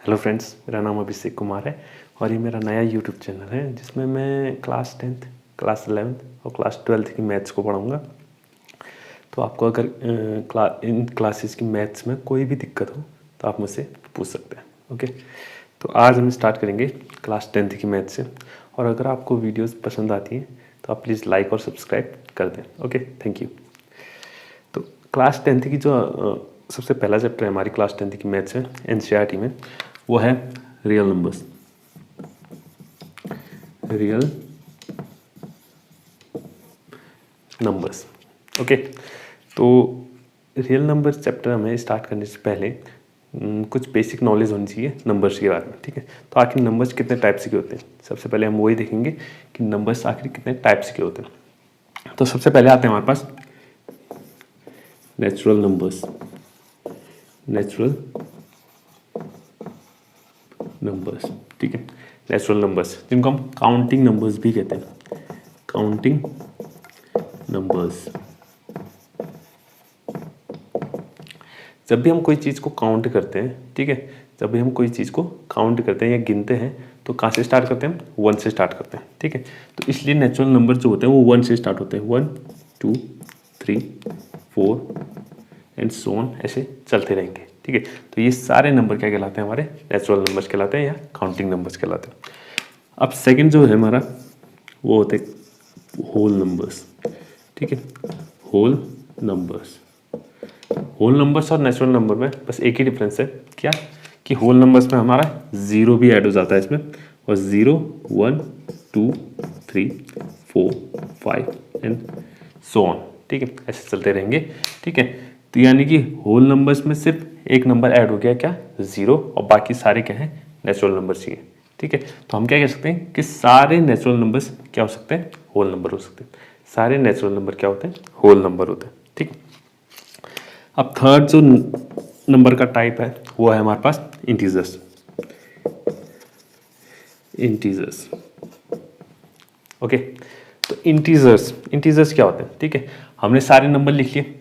Hello friends, मेरा नाम अभिषेक कुमार है और ये मेरा नया यूट्यूब चैनल है जिसमें मैं क्लास 10th, क्लास 11th और क्लास 12th की मैथ्स को पढ़ाऊँगा। तो आपको अगर इन क्लासेस की मैथ्स में कोई भी दिक्कत हो तो आप मुझसे पूछ सकते हैं। ओके, तो आज हम स्टार्ट करेंगे क्लास 10th की मैथ्स से। और अगर आपको वीडियोस पसंद आती हैं तो आप प्लीज़ लाइक और सब्सक्राइब कर दें। Okay, thank you. तो क्लास 10th की जो सबसे पहला चैप्टर है हमारी क्लास 10th की मैथ्स में एनसीईआरटी में, वो है real numbers. Real numbers. Okay, तो रियल नंबर्स चैप्टर हमें स्टार्ट करने से पहले कुछ बेसिक नॉलेज होनी चाहिए नंबर्स के बारे में। ठीक है, तो आखिर नंबर्स कितने टाइप्स के होते हैं, सबसे पहले हम वही देखेंगे कि नंबर्स आखिर कितने टाइप्स के होते हैं। तो सबसे पहले आते हैं हमारे पास नेचुरल नंबर्स। नेचुरल नंबर्स, ठीक है, नेचुरल नंबर्स जिनको हम काउंटिंग नंबर्स भी कहते हैं। Counting numbers. जब भी हम कोई चीज़ को काउंट करते हैं, ठीक है, जब भी हम कोई चीज़ को काउंट करते हैं या गिनते हैं तो कहाँ से स्टार्ट करते हैं? 1 से स्टार्ट करते हैं। ठीक है, तो इसलिए नेचुरल नंबर जो होते हैं वो 1 से स्टार्ट होते हैं। 1 2 3 4 एंड सो ऑन, ऐसे चलते रहेंगे। ठीक है, तो ये सारे नंबर क्या कहलाते हैं? हमारे नेचुरल नंबर्स कहलाते हैं या काउंटिंग नंबर्स कहलाते हैं। अब सेकंड जो है हमारा वो होते हैं होल नंबर्स। ठीक है, होल नंबर्स। होल नंबर्स और नेचुरल नंबर में बस एक ही डिफरेंस है, क्या कि होल नंबर्स में हमारा जीरो भी ऐड हो जाता है इसमें, और 0 1 2 3 4 5 एंड सो ऑन। ठीक है, ऐसे चलते रहेंगे। ठीक है, तो यानी कि होल नंबर्स में सिर्फ एक नंबर ऐड हो गया, क्या? 0, और बाकी सारे क्या हैं? नेचुरल नंबर्स ही हैं। ठीक है, तो हम क्या कह सकते हैं कि सारे नेचुरल नंबर्स क्या हो सकते हैं? होल नंबर हो सकते हैं। सारे नेचुरल नंबर क्या होते हैं? होल नंबर होते हैं। ठीक है, अब थर्ड जो नंबर का टाइप है वो है हमारे पास इंटीजर्स। इंटीजर्स, ओके, तो इंटीजर्स क्या होते हैं? ठीक है, हमने सारे नंबर लिख लिए,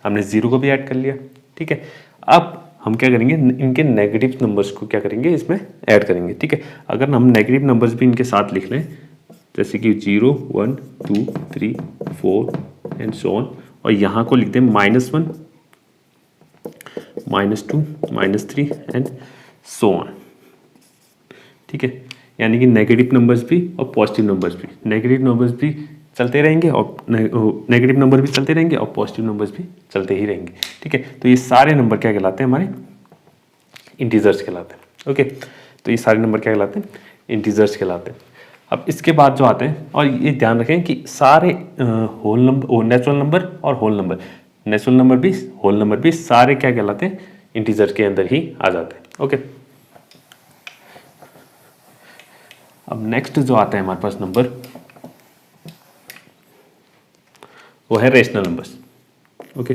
हमने 0 को भी ऐड कर लिया। ठीक है, अब हम क्या करेंगे? इनके नेगेटिव नंबर्स को क्या करेंगे? इसमें ऐड करेंगे। ठीक है, अगर हम नेगेटिव नंबर्स भी इनके साथ लिख लें, जैसे कि 0 1 2 3 4 एंड सो ऑन, और यहाँ को लिख दें -1 -2 -3 एंड सो ऑन। ठीक है, यानी कि नेगेटिव नंबर्स भी और पॉजिटिव नंबर्स भी, नेगेटिव नंबर्स भी चलते रहेंगे और नेगेटिव नंबर भी चलते रहेंगे और पॉजिटिव नंबर्स भी चलते ही रहेंगे। ठीक है, तो ये सारे नंबर क्या कहलाते हैं? हमारे इंटीजर्स कहलाते हैं। ओके, तो ये सारे नंबर क्या कहलाते हैं? इंटीजर्स कहलाते हैं। अब इसके बाद जो आते हैं, और ये ध्यान रखें कि सारे होल नंबर, नेचुरल नंबर और होल नंबर, नेचुरल नंबर भी होल नंबर भी सारे क्या कहलाते हैं? इंटीजर के अंदर ही आ जाते हैं। ओके, अब नेक्स्ट जो आता है हमारे पास नंबर, वो है rational numbers. Okay,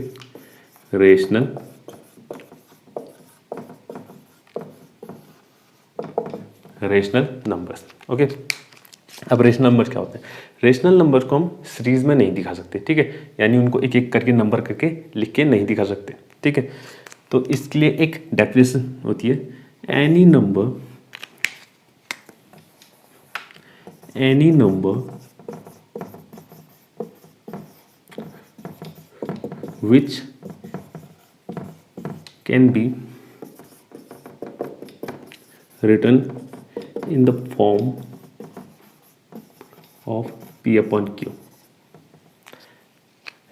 rational numbers. Okay, अब रेशनल नंबर्स क्या होते हैं? रेशनल नंबर्स को हम सीरीज में नहीं दिखा सकते। ठीक है, यानी उनको एक एक करके नंबर करके लिख के नहीं दिखा सकते। ठीक है, तो इसके लिए एक डेफिनेशन होती है, any number which can be written in the form of P upon Q।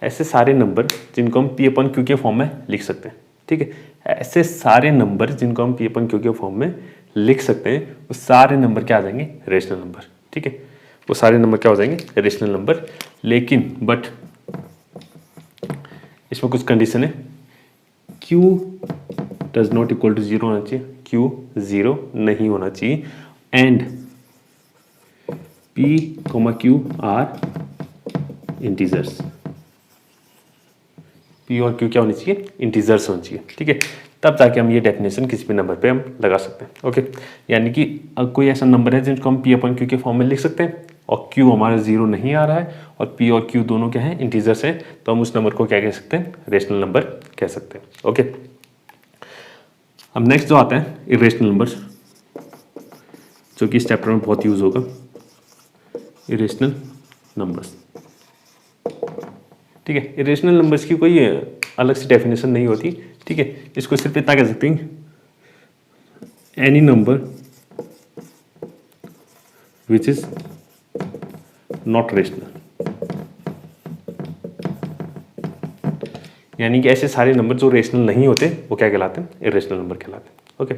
ऐसे सारे नंबर जिनको हम P upon Q के फॉर्म में लिख सकते हैं। ठीक है, ऐसे सारे नंबर जिनको हम P upon Q के फॉर्म में लिख सकते हैं, वो सारे नंबर क्या आ जाएंगे? Rational number. ठीक है, वो सारे नंबर क्या हो जाएंगे? Rational number. लेकिन बट इसमें कुछ कंडीशन है, Q does not equal to 0 होना चाहिए, Q 0 नहीं होना चाहिए, and P, Q are integers. P और Q क्या होनी चाहिए? इंटीजर्स होनी चाहिए। ठीक है, तब जाके हम ये डेफिनेशन किसी भी नंबर पे हम लगा सकते हैं। ओके, यानी कि कोई ऐसा नंबर है जिसको हम P अपन Q के फॉर्म में लिख सकते हैं और Q हमारा 0 नहीं आ रहा है और P और Q दोनों क्या हैं? इंटीजर्स हैं, तो हम उस नंबर को क्या कह सकते हैं? रेशनल नंबर कह सकते हैं। ओके, अब नेक्स्ट जो आता है इरेशनल नंबर्स, जो कि इस चैप्टर में बहुत यूज होगा। इरेशनल नंबर्स, ठीक है। इरेशनल नंबर्स की कोई अलग से डेफिनेशन नहीं होती, ठीक है। इसको सिर्फ इतना कह सकते हैं, any number which is not rational, यानी कि ऐसे सारे नंबर जो रेशनल नहीं होते वो क्या कहलाते हैं, इरेशनल नंबर कहलाते हैं। ओके,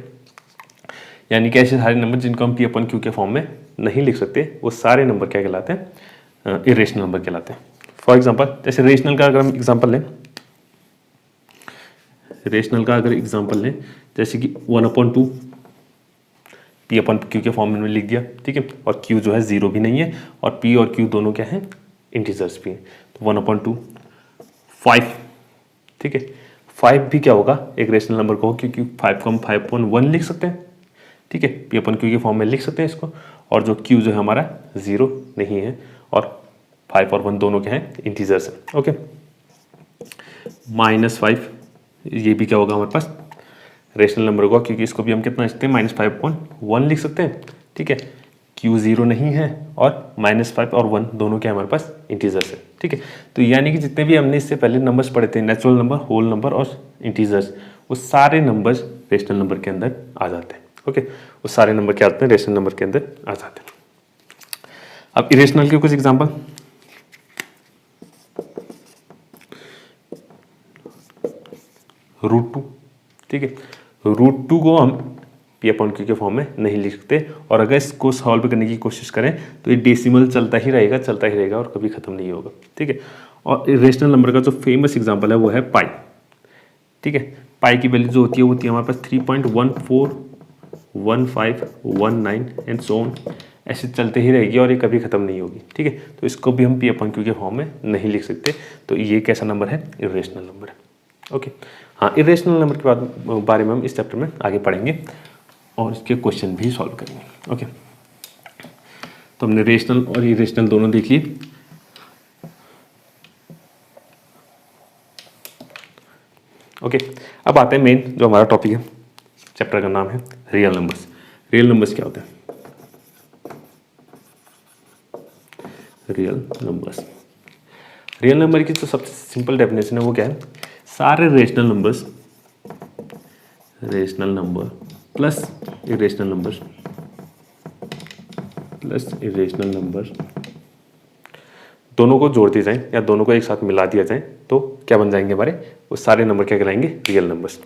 यानी कि ऐसे सारे नंबर जिनको हम पी अपन क्यू के फॉर्म में नहीं लिख सकते वो सारे नंबर क्या कहलाते हैं, इरेशनल नंबर कहलाते हैं। फॉर एग्जांपल जैसे रेशनल का अगर हम एग्जांपल लें, रेशनल का अगर एग्जांपल लें जैसे कि 1/2 पी अपन क्यू के फॉर्म में लिख दिया, ठीक है। और क्यू जो है 0 भी नहीं है और पी और क्यू दोनों क्या है, इंटीजर्स भी हैं। तो 1/2 5, ठीक है। 5 भी क्या होगा, एक रेशनल नंबर को, क्योंकि 5 को हम 5/1 लिख सकते हैं, ठीक है। पी अपन क्यू के फॉर्म में लिख सकते हैं इसको। और जो क्यू जो है हमारा 0 नहीं है और 5 और 1 दोनों क्या हैं, इंटीजर्स हैं। ओके, -5 ये भी क्या होगा हमारे पास, रेशनल नंबर होगा, क्योंकि इसको भी हम कितना लिख सकते हैं, -5/1 लिख सकते हैं, ठीक है। क्यू 0 नहीं है और -5 और 1 दोनों क्या हमारे पास इंटीजर्स है, ठीक है। तो यानी कि जितने भी हमने इससे पहले नंबर्स पढ़े थे, नेचुरल नंबर, होल नंबर और इंटीजर्स, वो सारे नंबर्स रेशनल नंबर के अंदर आ जाते हैं। ओके, वो सारे नंबर क्या आते हैं, रेशनल नंबर के अंदर आ जाते हैं। अब इरेशनल के कुछ एग्जांपल, √2, ठीक है। √2 को हम पी अपन क्यू के फॉर्म में नहीं लिख सकते, और अगर इसको सॉल्व करने की कोशिश करें तो ये डेसिमल चलता ही रहेगा और कभी खत्म नहीं होगा, ठीक है। और इरेशनल नंबर का जो फेमस एग्जांपल है वो है पाई, ठीक है। पाई की वैल्यू जो होती है हमारे पास 3.141519 एंड सो ऑन, ऐसे चलते ही रहेगी और ये कभी खत्म नहीं होगी, ठीक है। तो इसको भी हम पी अपन क्यू के फॉर्म में नहीं लिख सकते, तो ये कैसा नंबर है, इरेशनल नंबर है। ओके, हाँ, इरेशनल नंबर के बारे में हम इस चैप्टर में आगे पढ़ेंगे और इसके क्वेश्चन भी सॉल्व करेंगे। ओके, तो हमने रेशनल और इरेशनल दोनों देख लिए। ओके, अब आते हैं मेन जो हमारा टॉपिक है, चैप्टर का नाम है रियल नंबर्स। रियल नंबर्स क्या होते हैं, रियल नंबर्स। रियल नंबर की जो सबसे सिंपल डेफिनेशन है वो क्या है, सारे rational numbers plus irrational numbers दोनों को जोड़ दिए जाएं या दोनों को एक साथ मिला दिया जाए तो क्या बन जाएंगे हमारे, वो सारे नंबर क्या कहलाएंगे, रियल नंबर्स,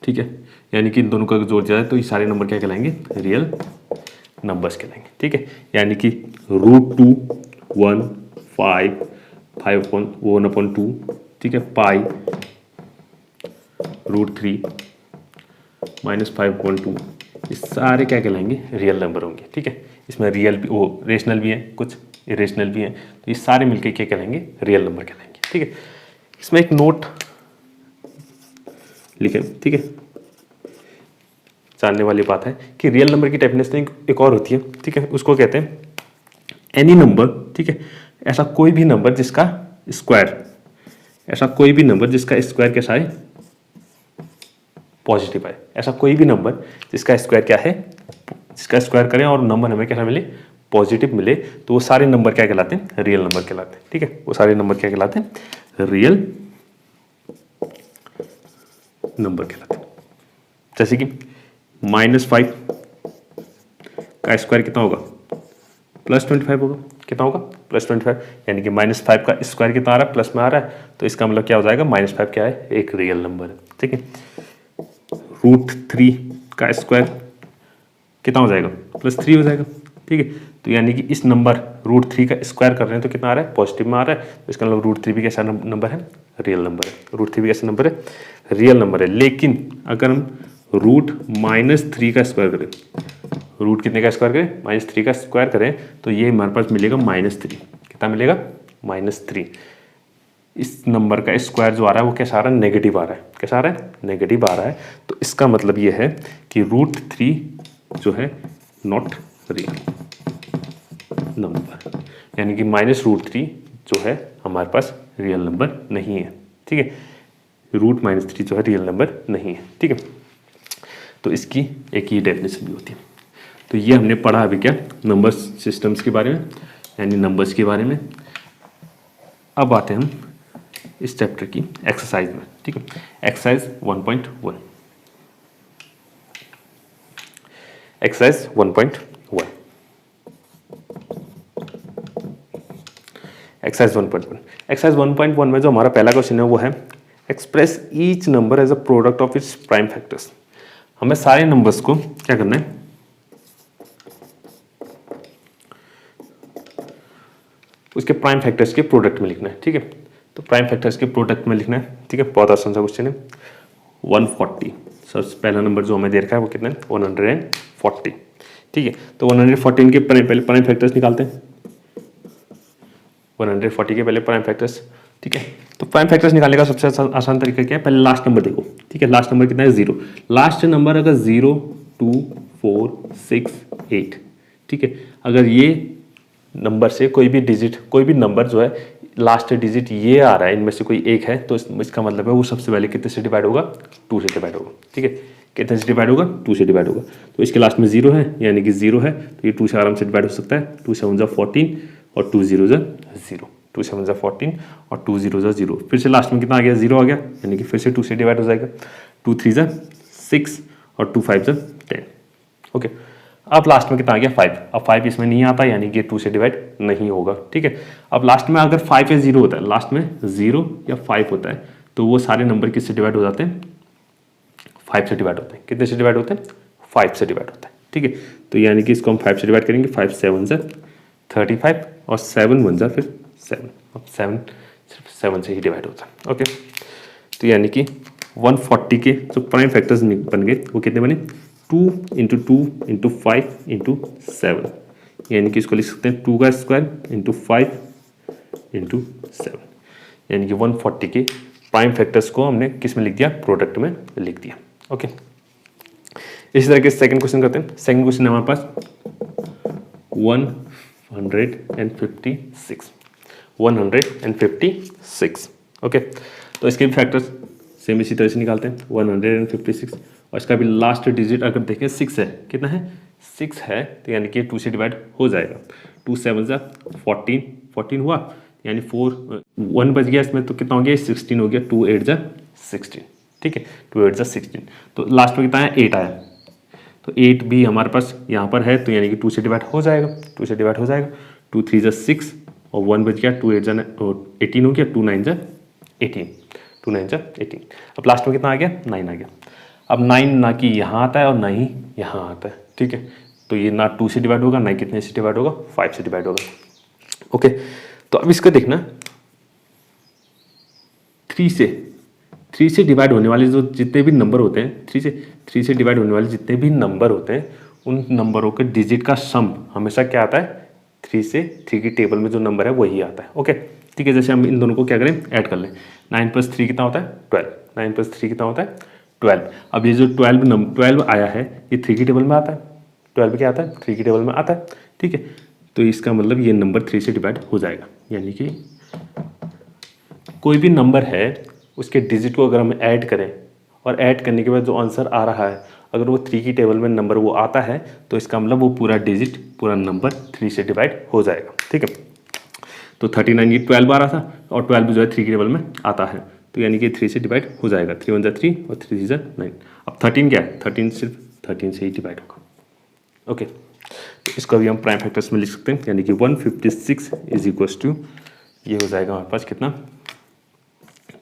ठीक है। यानी कि इन दोनों को जोड़ दिया जाए तो ये सारे नंबर क्या कहलाएंगे, रियल नंबर्स कहलाएंगे, ठीक है। यानी कि √2 1 5 1/2, ठीक है, पाई √3 -5/2, ये सारे क्या कहलाएंगे, रियल नंबर होंगे, ठीक है। इसमें रियल भी, वो रेशनल भी हैं, कुछ इरेशनल भी हैं, तो ये सारे मिलके क्या कहलाएंगे, रियल नंबर कहलाएंगे, ठीक है। इसमें एक नोट लिखें, ठीक है। जानने वाली बात है कि रियल नंबर की डेफिनेशन एक और होती है, ठीक है, उसको कहते हैं एनी नंबर, ठीक है। ऐसा कोई भी नंबर जिसका स्क्वायर, कैसा है, पॉजिटिव है। ऐसा कोई भी नंबर जिसका स्क्वायर क्या है, जिसका स्क्वायर करें और नंबर हमें कैसा मिले, पॉजिटिव मिले, तो वो सारे नंबर क्या कहलाते हैं, रियल नंबर कहलाते हैं, ठीक है। वो सारे नंबर क्या कहलाते हैं, रियल नंबर कहलाते हैं। जैसे कि -5 का स्क्वायर कितना होगा, +25 होगा, कितना होगा, +25, यानी कि -5 का स्क्वायर कितना आ रहा है, प्लस में आ रहा है, तो इसका मतलब क्या हो जाएगा, -5 क्या है, एक रियल नंबर है, ठीक है। √3 का स्क्वायर कितना हो जाएगा, +3 हो जाएगा, ठीक है। तो यानी कि इस नंबर √3 का स्क्वायर कर रहे हैं तो कितना आ रहा है, पॉजिटिव में आ रहा है, तो इसका मतलब √3 भी कैसा नंबर है, रियल नंबर है। √3 भी कैसा नंबर है, रियल नंबर है। लेकिन अगर हम √-3 का स्क्वायर करें, रूट कितने का स्क्वायर करें, -3 का स्क्वायर करें, तो ये हमारे पास मिलेगा -3, कितना मिलेगा, -3। इस नंबर का स्क्वायर जो आ रहा है वो कैसा आ रहा है, नेगेटिव आ रहा है, कैसा आ रहा है, नेगेटिव आ रहा है। तो इसका मतलब ये है कि √3 जो है नॉट रियल नंबर, यानी कि -√3 जो है हमारे पास रियल नंबर नहीं है, ठीक है। रूट -3 जो है रियल नंबर नहीं है, ठीक है। तो इसकी एक ये डेफिनेशन भी होती है। तो ये हमने पढ़ा अभी क्या, नंबर सिस्टम्स के बारे में, यानी नंबर्स के बारे में। अब आते हैं हम इस चैप्टर की एक्सरसाइज में, ठीक है। Exercise 1.1, exercise 1.1, exercise 1.1। एक्सरसाइज 1.1 में जो हमारा पहला क्वेश्चन है वो है express each number as a product of its prime factors. हमें सारे नंबर्स को क्या करना है, उसके प्राइम फैक्टर्स के प्रोडक्ट में लिखना है, ठीक है। तो प्राइम फैक्टर्स के प्रोडक्ट में लिखना है, ठीक है। बहुत आसान सा क्वेश्चन है। 140 सबसे पहला नंबर जो हमें दे रखा है वो कितना है, 140, ठीक है। तो 114 के पहले प्राइम फैक्टर्स निकालते हैं, 140 के पहले प्राइम फैक्टर्स, ठीक है। तो प्राइम फैक्टर्स निकालने का सबसे आसान तरीका क्या है, पहले लास्ट नंबर देखो, ठीक है। लास्ट नंबर कितना है, 0। लास्ट नंबर अगर 0, 2, 4, 6, 8, ठीक है। अगर ये नंबर से कोई भी डिजिट, कोई भी नंबर जो है लास्ट डिजिट ये आ रहा है, इनमें से कोई एक है, तो इसका मतलब है वो सबसे पहले कितने से डिवाइड होगा, 2 से डिवाइड होगा, ठीक है। कितने से डिवाइड होगा, 2 से डिवाइड होगा। तो इसके लास्ट में 0 है, यानी कि 0 है, तो ये 2 से आराम से डिवाइड हो सकता है। 2 7 14 और 2 0 0, 2 7 14 और 2 0 0। फिर से लास्ट में कितना आ गया, 0 आ गया, यानी कि फिर से 2 से डिवाइड हो जाएगा। 2 3 6 और 2 5 10, ओके। अब लास्ट में कितना आ गया, 5। अब 5 इसमें नहीं आता, यानी कि 2 से डिवाइड नहीं होगा, ठीक है। अब लास्ट में अगर 5 या 0 होता है, लास्ट में 0 या 5 होता है, तो वो सारे नंबर किससे डिवाइड हो जाते हैं, 5 से डिवाइड होते हैं। कितने से डिवाइड होते हैं, 5 से डिवाइड होता है, ठीक है। तो यानी कि इसको हम 5 से डिवाइड करेंगे, 5 7 35 और 7 1 फिर 7। अब 7 सिर्फ 7 से ही डिवाइड होता है, ओके। तो यानी कि 140 के जो प्राइम फैक्टर्स बन गए वो कितने बने, 2 × 2 × 5 × 7, यानी कि इसको लिख सकते हैं 2 का स्क्वायर × 5 × 7, यानी कि 140 के प्राइम फैक्टर्स को हमने किस में लिख दिया, प्रोडक्ट में लिख दिया, ओके। इसी तरह के सेकंड क्वेश्चन करते हैं। सेकंड क्वेश्चन है हमारे पास 156, ओके। तो इसके भी फैक्टर्स सेम इसी तरह से निकालते हैं, 156, और इसका भी लास्ट डिजिट अगर देखें 6 है, कितना है, 6 है, तो यानी कि 2 से डिवाइड हो जाएगा। 2 7 14 हुआ, यानी 4 1 बच गया इसमें, तो कितना हो गया, 16 हो गया। 2 8 16, ठीक है। 2 8 16, तो लास्ट में कितना है, 8 आया, तो 8 भी हमारे पास यहाँ पर है, तो यानी कि 2 से डिवाइड हो जाएगा, 2 से डिवाइड हो जाएगा। 2 3 6 और 1 बच गया, 2 8 18 हो गया, 2 9 18, 2 9 18। अब लास्ट में कितना आ गया, 9 आ गया। अब 9 ना कि यहाँ आता है और ना ही यहाँ आता है, ठीक है। तो ये ना 2 से डिवाइड होगा, ना कितने से डिवाइड होगा, 5 से डिवाइड होगा, ओके। तो अब इसका देखना 3 से डिवाइड होने वाले जो जितने भी नंबर होते हैं, 3 से डिवाइड होने वाले जितने भी नंबर होते हैं, उन नंबरों के डिजिट का सम हमेशा क्या आता है, 3 से 3 की टेबल में जो नंबर है वही आता है, ओके, ठीक है। जैसे हम इन दोनों को क्या करें, ऐड कर लें। 9 + 3 कितना होता है, 12। 9 + 3 कितना होता है, 12। अब ये जो 12 आया है, ये 3 की टेबल में आता है। 12 क्या आता है, 3 की टेबल में आता है, ठीक है। तो इसका मतलब ये नंबर 3 से डिवाइड हो जाएगा, यानी कि कोई भी नंबर है उसके डिजिट को अगर हम ऐड करें और ऐड करने के बाद जो आंसर आ रहा है, अगर वो 3 की टेबल में नंबर वो आता है, तो इसका मतलब वो पूरा डिजिट, पूरा नंबर 3 से डिवाइड हो जाएगा, ठीक है। तो 39 की 12 आ रहा था, और 12 जो है 3 की टेबल में आता है, तो यानी कि 3 से डिवाइड हो जाएगा। 3 1 3 और 3 3 9। अब 13 क्या है, 13 सिर्फ 13 से ही डिवाइड होगा, ओके। तो इसको भी हम प्राइम फैक्टर्स में लिख सकते हैं, यानी कि 156 इज इक्वल टू, ये हो जाएगा हमारे पास कितना,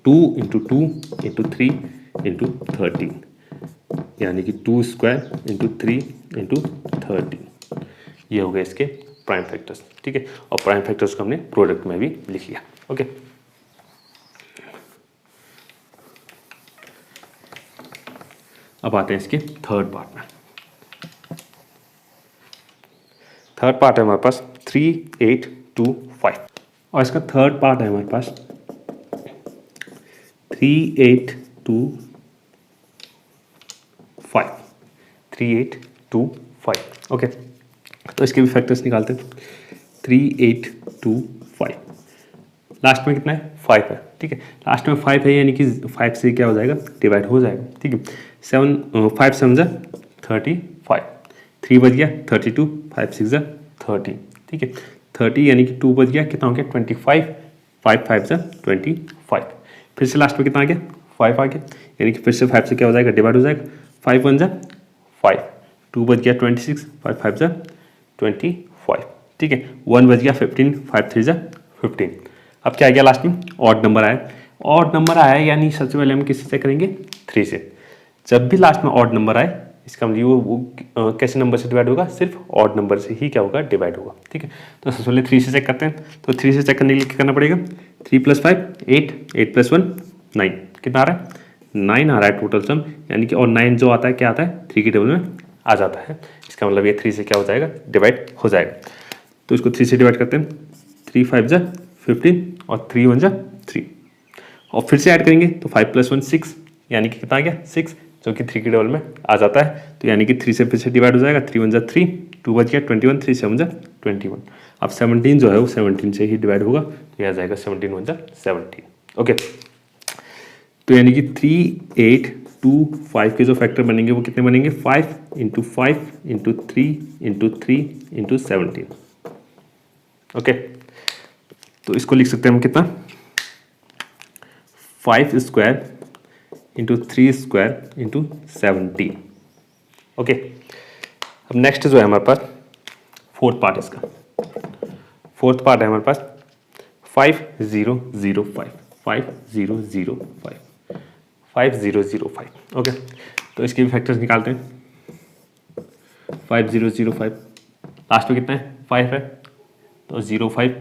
2 × 2 × 3 × 13, यानी कि 2 स्क्वायर × 3 × 13, ये हो गए इसके प्राइम फैक्टर्स, ठीक है। और प्राइम फैक्टर्स को हमने प्रोडक्ट में भी लिख लिया, ओके। अब आते हैं इसके थर्ड पार्ट में। थर्ड पार्ट है हमारे पास 3 8 2 5, और इसका थर्ड पार्ट है हमारे पास 3 8 2 5, 3 8 2 5, ओके। तो इसके भी फैक्टर्स निकालते हैं। 3 8 2 5, लास्ट में कितना है 5 है, ठीक है, लास्ट में 5 है यानी कि 5 से क्या हो जाएगा डिवाइड हो जाएगा, ठीक है। 5 7 जा 35, 3 बच गया 32, 5 6 जा 30, ठीक है, 30 यानी कि 2 बच गया, कितना हो गया 25, 5 5 जा 25, फिर से लास्ट में कितना आ गया 5 आ गया, यानी कि फिर से 5 से क्या हो जाएगा डिवाइड हो जाएगा, 5 1 जा 5, 2 बच गया 26, 5 5 जा 25, ठीक है, 1 बच गया 15, 5 3 जा 15। अब क्या आ गया लास्ट में ऑड नंबर आया, ऑड नंबर आया यानी सबसे पहले हम किससे चेक करेंगे 3 से। जब भी लास्ट में ऑड नंबर आए इसका मतलब वो कैसे नंबर से डिवाइड होगा, सिर्फ ऑड नंबर से ही क्या होगा डिवाइड होगा, ठीक है। तो सबसे पहले 3 से चेक करते हैं, तो 3 से चेक करने के लिए क्या करना पड़ेगा, 3 + 5 8, 8 + 1 9, कितना आ रहा है 9 आ रहा है टोटल सम, यानी कि और 9 जो आता है क्या आता है 3 की टेबल में आ जाता है, इसका मतलब ये 3 से क्या हो जाएगा डिवाइड हो जाएगा। तो इसको 3 से डिवाइड करते हैं, 3 5 जा 15 और 3 1 जा 3, और फिर से ऐड करेंगे तो 5 + 1 6, यानी कि कितना आ गया 6, जो कि 3 की टेबल में आ जाता है, तो यानी कि 3 से फिर से डिवाइड हो जाएगा, 3 1 जा 3, 2 बच गया 21, 3 7 जा 21। अब 17 जो है वो 17 से ही डिवाइड होगा, तो यह आ जाएगा 17 1 जा 17, ओके। तो यानी कि 3 8 2 5 के जो फैक्टर बनेंगे वो कितने बनेंगे 5 × 5 × 3 × 3 × 17, ओके। तो इसको लिख सकते हैं हम कितना 5 स्क्वायर × 3 स्क्वायर × 17, ओके। अब नेक्स्ट जो है हमारे पास फोर्थ पार्ट, इसका फोर्थ पार्ट है हमारे पास 5 0 0 5, 5 0 0 5, 5 0 0 5, ओके। तो इसके भी फैक्टर्स निकालते हैं, 5 0 0 5, लास्ट में कितना है 5 है, तो 0 5,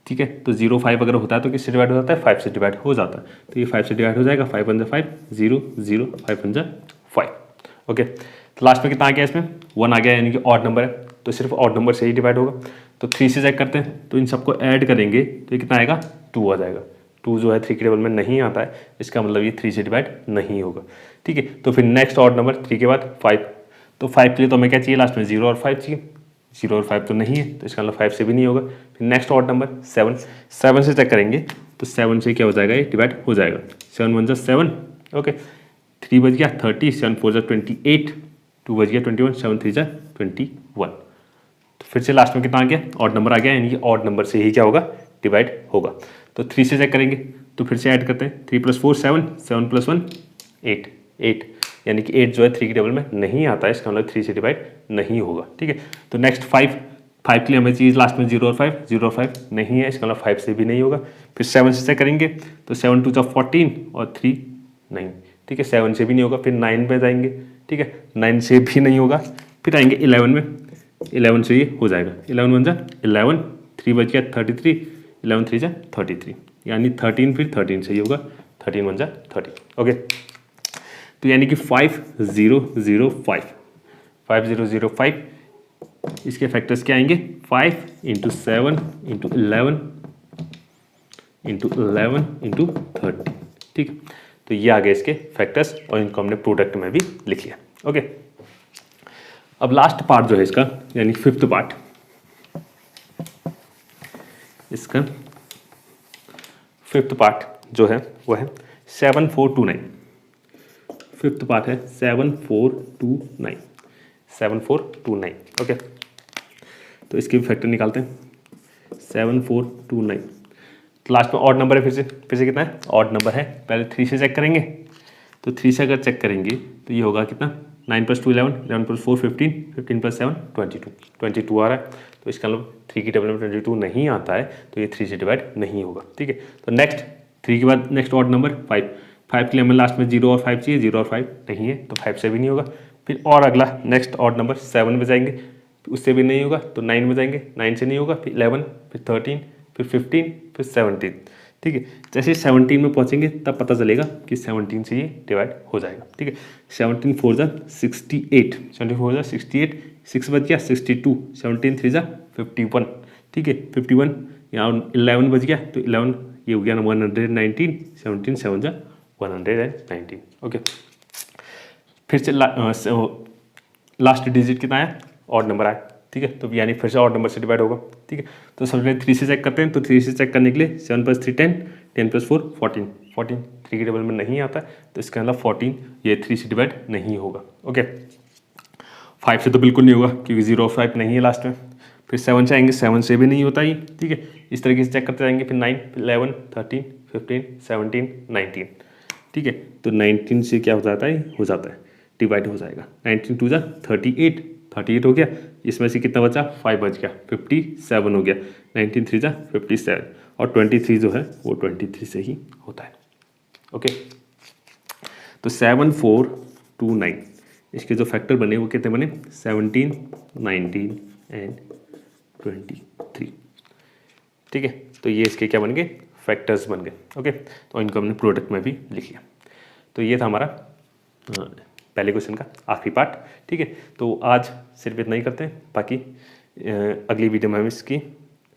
ठीक है। तो 0 5 अगर होता है तो किससे डिवाइड हो जाता है 5 से डिवाइड हो जाता है, तो ये 5 से डिवाइड हो जाएगा, 5 1 जा 5 0 0 5 1 जा 5, ओके। तो लास्ट में कितना आ गया इसमें 1 आ गया, यानी कि ऑड नंबर है, तो सिर्फ ऑड नंबर से ही डिवाइड होगा। तो 3 से चेक करते हैं, तो इन सबको ऐड करेंगे तो ये कितना आएगा 2 आ जाएगा, 2 जो है 3 की टेबल में नहीं आता है, इसका मतलब ये 3 से डिवाइड नहीं होगा, ठीक है। तो फिर नेक्स्ट ऑड नंबर 3 के बाद 5, तो 5 के लिए तो हमें क्या चाहिए लास्ट में 0 और 5 चाहिए, 0 और 5 तो नहीं है, तो इसका मतलब 5 से भी नहीं होगा। फिर नेक्स्ट ऑड नंबर 7, 7 से चेक करेंगे तो 7 से क्या हो जाएगा ये डिवाइड हो जाएगा, 7 1 जा 7, ओके, 3 बच गया 30, 7 4 जा 28, 2 बच गया 21, 7 3 जा 21। तो फिर से लास्ट में कितना आ गया ऑड नंबर आ गया, यानी कि ऑड नंबर से ही क्या होगा डिवाइड होगा। तो 3 से चेक करेंगे तो फिर से ऐड करते हैं, 3 + 4 7, 7 + 1 8, 8, यानी कि 8 जो है 3 की टेबल में नहीं आता है, इसका मतलब 3 से डिवाइड नहीं होगा, ठीक है। तो नेक्स्ट 5 के लिए हमें चीज़ लास्ट में 0 और 5, 0 और 5 नहीं है, इसका मतलब 5 से भी नहीं होगा। फिर 7 से चेक करेंगे तो 7 2 जा 14 और 3 नहीं, ठीक है, 7 से भी नहीं होगा। फिर 9 पे जाएंगे, ठीक है, 9 से भी नहीं होगा। फिर आएंगे 11 में, 11 से ये हो जाएगा, 11 1 जा 11, 3 बच गया 33, 11 3 जा 33, यानी 13 फिर 13 से ही होगा, 13 1 जा 30, ओके। तो यानी कि 5 0 0 5, 5 0 0 5, इसके फैक्टर्स क्या आएंगे 5 × 7 × 11 × 11 × 30, ठीक है। तो ये आ गए इसके फैक्टर्स, और इनको हमने प्रोडक्ट में भी लिख लिया, ओके। अब लास्ट पार्ट जो है इसका, यानी फिफ्थ पार्ट, इसका फिफ्थ पार्ट जो है वो है 7 4 2 9, फिफ्थ पार्ट है 7 4 2 9, 7 4 2 9, ओके। तो इसके भी फैक्टर निकालते हैं, 7 4 2 9, तो लास्ट में ऑड नंबर है, फिर से कितना है ऑड नंबर है। पहले 3 से चेक करेंगे, तो 3 से अगर चेक करेंगे तो ये होगा कितना 9 + 2 11, 11 + 4 15, 15 + 7 22, 22 आ रहा है, तो इसका मतलब 3 की टेबल में 22 नहीं आता है, तो ये 3 से डिवाइड नहीं होगा, ठीक है। तो नेक्स्ट 3 के बाद नेक्स्ट ऑड नंबर 5, 5 के लिए हमें लास्ट में 0 और 5 चाहिए, 0 और 5 नहीं है, तो 5 से भी नहीं होगा। फिर और अगला नेक्स्ट ऑड नंबर 7 में जाएंगे, उससे भी नहीं होगा, तो 9 में जाएंगे, 9 से नहीं होगा, फिर 11, फिर 13, फिर 15, फिर 17, ठीक है। जैसे 17 में पहुंचेंगे तब पता चलेगा कि 17 से ये डिवाइड हो जाएगा, ठीक है। 17 4 जा 68, 17 4 जा 68, 6 बच गया 62, 17 3 जा 51, ठीक है, 51, यहाँ 11 बच गया, तो 11 ये हो गया ना 119, 17 7 जा 119, ओके। फिर से लास्ट डिजिट कितना है ऑड नंबर आया, ठीक है, तो यानी फिर से ऑड नंबर से डिवाइड होगा। ठीक है, तो सबसे पहले 3 से चेक करते हैं। तो 3 से चेक करने के लिए 7 + 3 10, 10 + 4 14, 14 3 के टेबल में नहीं आता है, तो इसका मतलब 14 ये 3 से डिवाइड नहीं होगा। ओके, 5 से तो बिल्कुल नहीं होगा क्योंकि 0 और 5 नहीं है लास्ट में। फिर 7 से आएंगे, 7 से भी नहीं होता ही। ठीक है, इस तरीके से चेक करते जाएंगे। फिर 9, 11, 13, 15, 17, 19। ठीक है, तो 19 से क्या हो जाता है, डिवाइड हो जाएगा। 19 2 38, 38 हो गया। इसमें से कितना बचा, 5 बच गया, 57 हो गया। 19 3 57 और 23 जो है वो 23 से ही होता है। ओके, तो 7 4 2 9 इसके जो फैक्टर बने वो कितने बने, 17, 19 एंड 23। ठीक है, तो ये इसके क्या बन गए, फैक्टर्स बन गए। ओके, तो इनको हमने प्रोडक्ट में भी लिख लिया। तो ये था हमारा पहले क्वेश्चन का आखिरी पार्ट। ठीक है, तो आज सिर्फ इतना ही करते हैं, बाकी अगली वीडियो में हम इसकी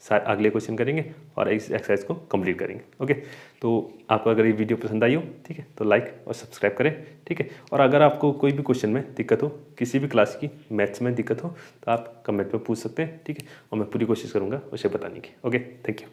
अगले क्वेश्चन करेंगे और इस एक्सरसाइज को कंप्लीट करेंगे। ओके, तो आपको अगर ये वीडियो पसंद आई हो, ठीक है, तो लाइक और सब्सक्राइब करें। ठीक है, और अगर आपको कोई भी क्वेश्चन में दिक्कत हो, किसी भी क्लास की मैथ्स में दिक्कत हो, तो आप कमेंट में पूछ सकते हैं। ठीक है, और मैं पूरी कोशिश करूँगा उसे बताने की। Okay, thank you.